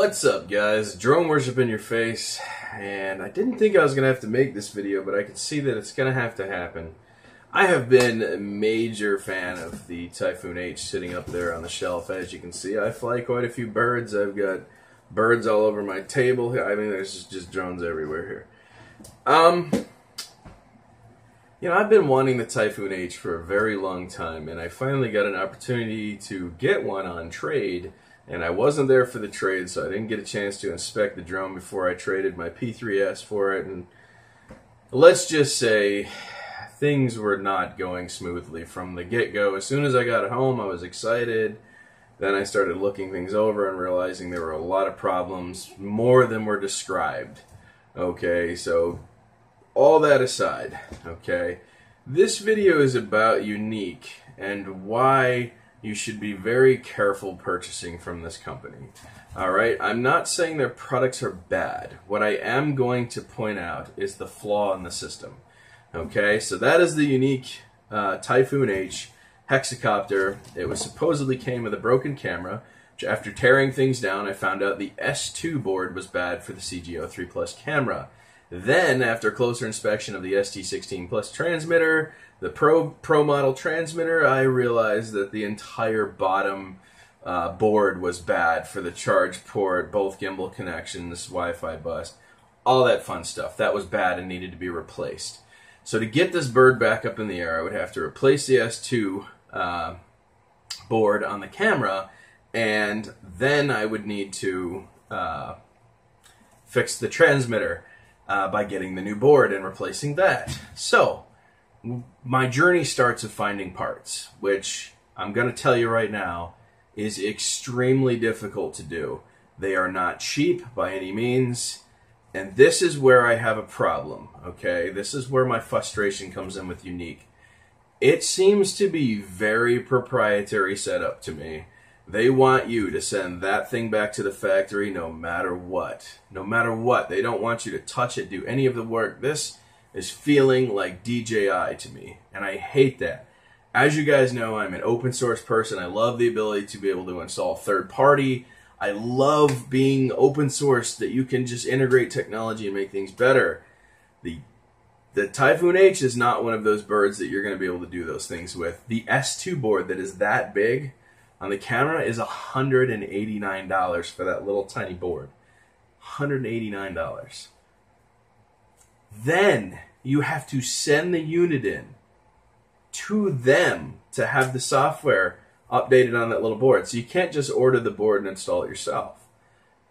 What's up, guys? Drone worship in your face, and I didn't think I was gonna have to make this video, but I can see that it's gonna have to happen. I have been a major fan of the Typhoon H sitting up there on the shelf. As you can see, I fly quite a few birds. I've got birds all over my table. I mean, there's just drones everywhere here. You know, I've been wanting the Typhoon H for a very long time, and I finally got an opportunity to get one on trade. And I wasn't there for the trade, so I didn't get a chance to inspect the drone before I traded my P3S for it. And let's just say things were not going smoothly from the get-go. As soon as I got home, I was excited. Then I started looking things over and realizing there were a lot of problems, more than were described. Okay, so all that aside, okay, this video is about Yuneec and why you should be very careful purchasing from this company. Alright, I'm not saying their products are bad. What I am going to point out is the flaw in the system. Okay, so that is the Yuneec Typhoon H hexacopter. It was supposedly came with a broken camera, which after tearing things down I found out the S2 board was bad for the CGO3 Plus camera. Then, after closer inspection of the ST16 Plus transmitter, the Pro model transmitter, I realized that the entire bottom board was bad for the charge port, both gimbal connections, Wi-Fi bus, all that fun stuff. That was bad and needed to be replaced. So to get this bird back up in the air, I would have to replace the S2 board on the camera, and then I would need to fix the transmitter by getting the new board and replacing that. So my journey starts of finding parts, which I'm going to tell you right now is extremely difficult to do. They are not cheap by any means, and this is where I have a problem, okay? This is where my frustration comes in with Yuneec. It seems to be very proprietary setup to me. They want you to send that thing back to the factory no matter what. No matter what. They don't want you to touch it, do any of the work. This is feeling like DJI to me, and I hate that. As you guys know, I'm an open source person. I love the ability to be able to install third party. I love being open source, that you can just integrate technology and make things better. The Typhoon H is not one of those birds that you're going to be able to do those things with. The S2 board that is that big on the camera is $189 for that little tiny board. $189. Then you have to send the unit in to them to have the software updated on that little board. So you can't just order the board and install it yourself.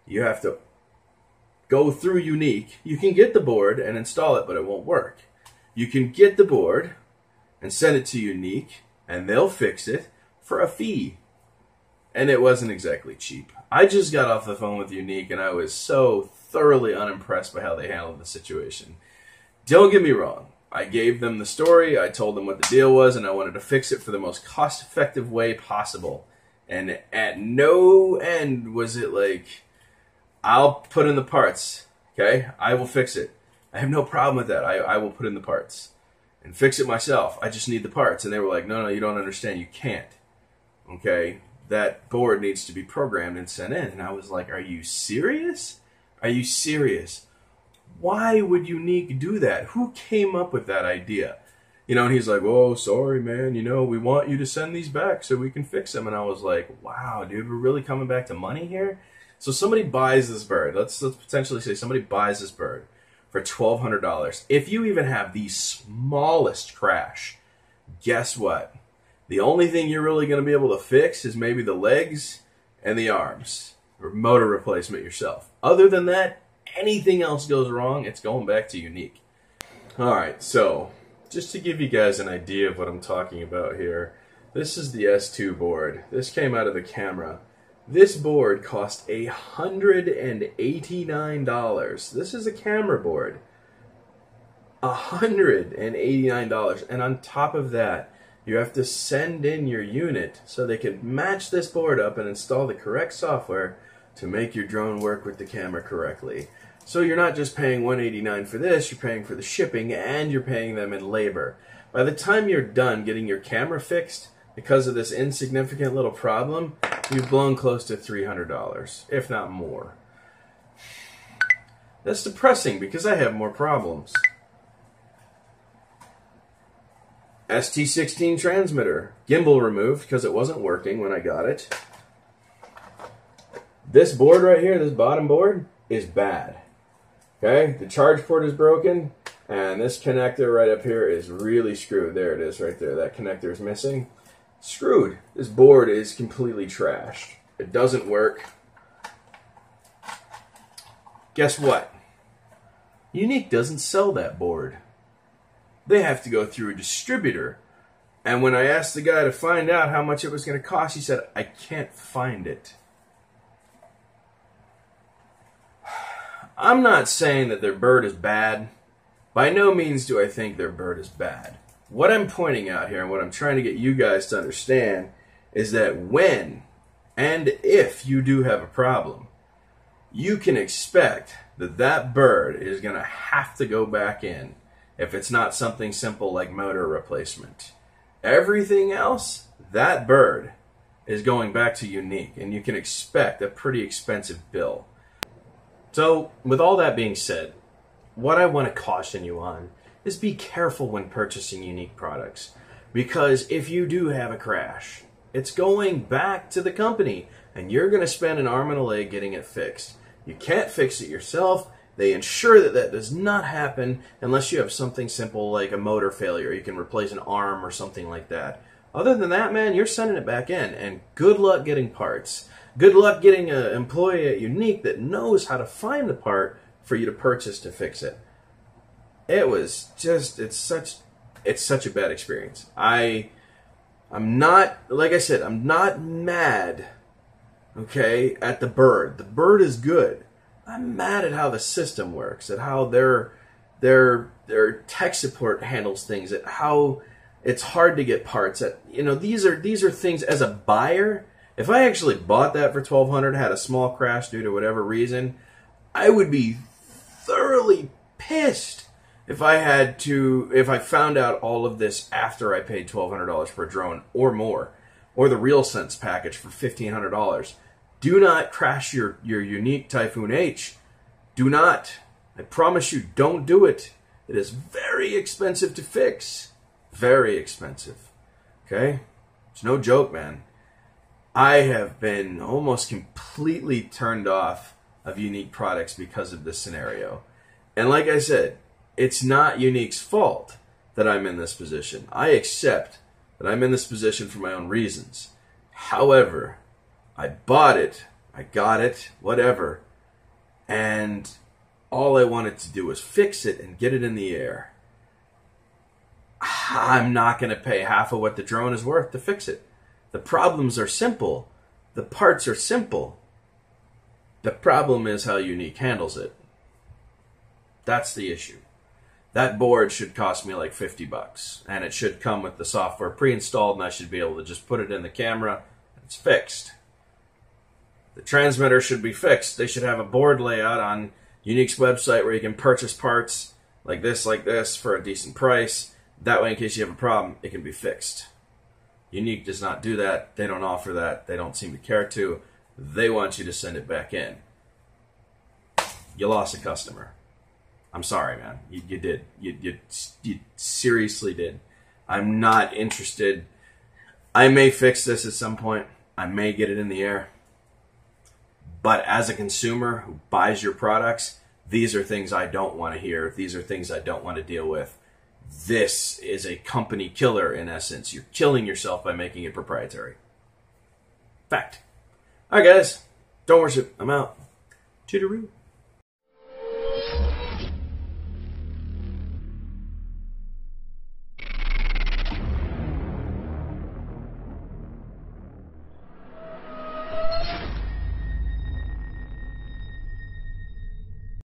You have to go through Yuneec. You can get the board and install it, but it won't work. You can get the board and send it to Yuneec, and they'll fix it for a fee. And it wasn't exactly cheap. I just got off the phone with Yuneec, and I was so thoroughly unimpressed by how they handled the situation. Don't get me wrong. I gave them the story, I told them what the deal was, and I wanted to fix it for the most cost-effective way possible. And at no end was it like, I'll put in the parts, okay? I will fix it. I have no problem with that. I will put in the parts and fix it myself. I just need the parts. And they were like, no, you don't understand. You can't, okay? That board needs to be programmed and sent in. And I was like, are you serious? Are you serious? Why would Yuneec do that? Who came up with that idea? You know, and he's like, oh, sorry, man. You know, we want you to send these back so we can fix them. And I was like, wow, dude, we're really coming back to money here? So somebody buys this bird. Let's potentially say somebody buys this bird for $1,200. If you even have the smallest crash, guess what? The only thing you're really going to be able to fix is maybe the legs and the arms, or motor replacement yourself. Other than that, anything else goes wrong, it's going back to Yuneec. Alright, so just to give you guys an idea of what I'm talking about here, this is the S2 board. This came out of the camera. This board cost $189. This is a camera board. $189. And on top of that, you have to send in your unit so they can match this board up and install the correct software to make your drone work with the camera correctly. So you're not just paying $189 for this, you're paying for the shipping, and you're paying them in labor. By the time you're done getting your camera fixed, because of this insignificant little problem, you've blown close to $300, if not more. That's depressing because I have more problems. ST16 transmitter. Gimbal removed because it wasn't working when I got it. This board right here, this bottom board, is bad. Okay? The charge port is broken, and this connector right up here is really screwed. There it is right there. That connector is missing. Screwed. This board is completely trashed. It doesn't work. Guess what? Yuneec doesn't sell that board. They have to go through a distributor. And when I asked the guy to find out how much it was going to cost, he said, I can't find it. I'm not saying that their bird is bad. By no means do I think their bird is bad. What I'm pointing out here and what I'm trying to get you guys to understand is that when and if you do have a problem, you can expect that that bird is going to have to go back in if it's not something simple like motor replacement. Everything else, that bird is going back to Yuneec, and you can expect a pretty expensive bill. So, with all that being said, what I want to caution you on is be careful when purchasing Yuneec products, because if you do have a crash, it's going back to the company, and you're going to spend an arm and a leg getting it fixed. You can't fix it yourself. They ensure that that does not happen unless you have something simple like a motor failure. You can replace an arm or something like that. Other than that, man, you're sending it back in, and good luck getting parts. Good luck getting an employee at Yuneec that knows how to find the part for you to purchase to fix it. It was just, it's such a bad experience. I'm not, like I said, I'm not mad, okay, at the bird. The bird is good. I'm mad at how the system works, at how their tech support handles things, at how it's hard to get parts. At, you know, these are things as a buyer. If I actually bought that for $1,200, had a small crash due to whatever reason, I would be thoroughly pissed if I found out all of this after I paid $1,200 for a drone or more, or the RealSense package for $1,500. Do not crash your Yuneec Typhoon H. Do not. I promise you, don't do it. It is very expensive to fix. Very expensive. Okay? It's no joke, man. I have been almost completely turned off of Yuneec products because of this scenario. And like I said, it's not Yuneec's fault that I'm in this position. I accept that I'm in this position for my own reasons. However, I bought it, I got it, whatever, and all I wanted to do was fix it and get it in the air. I'm not going to pay half of what the drone is worth to fix it. The problems are simple. The parts are simple. The problem is how Yuneec handles it. That's the issue. That board should cost me like $50, and it should come with the software pre-installed, and I should be able to just put it in the camera. It's fixed. The transmitter should be fixed. They should have a board layout on Yuneec's website where you can purchase parts like this for a decent price. That way, in case you have a problem, it can be fixed. Yuneec does not do that. They don't offer that. They don't seem to care to. They want you to send it back in. You lost a customer. I'm sorry, man. You did. You seriously did. I'm not interested. I may fix this at some point. I may get it in the air. But as a consumer who buys your products, these are things I don't want to hear. These are things I don't want to deal with. This is a company killer, in essence. You're killing yourself by making it proprietary. Fact. All right, guys. Don't worship. I'm out. Toodaloo.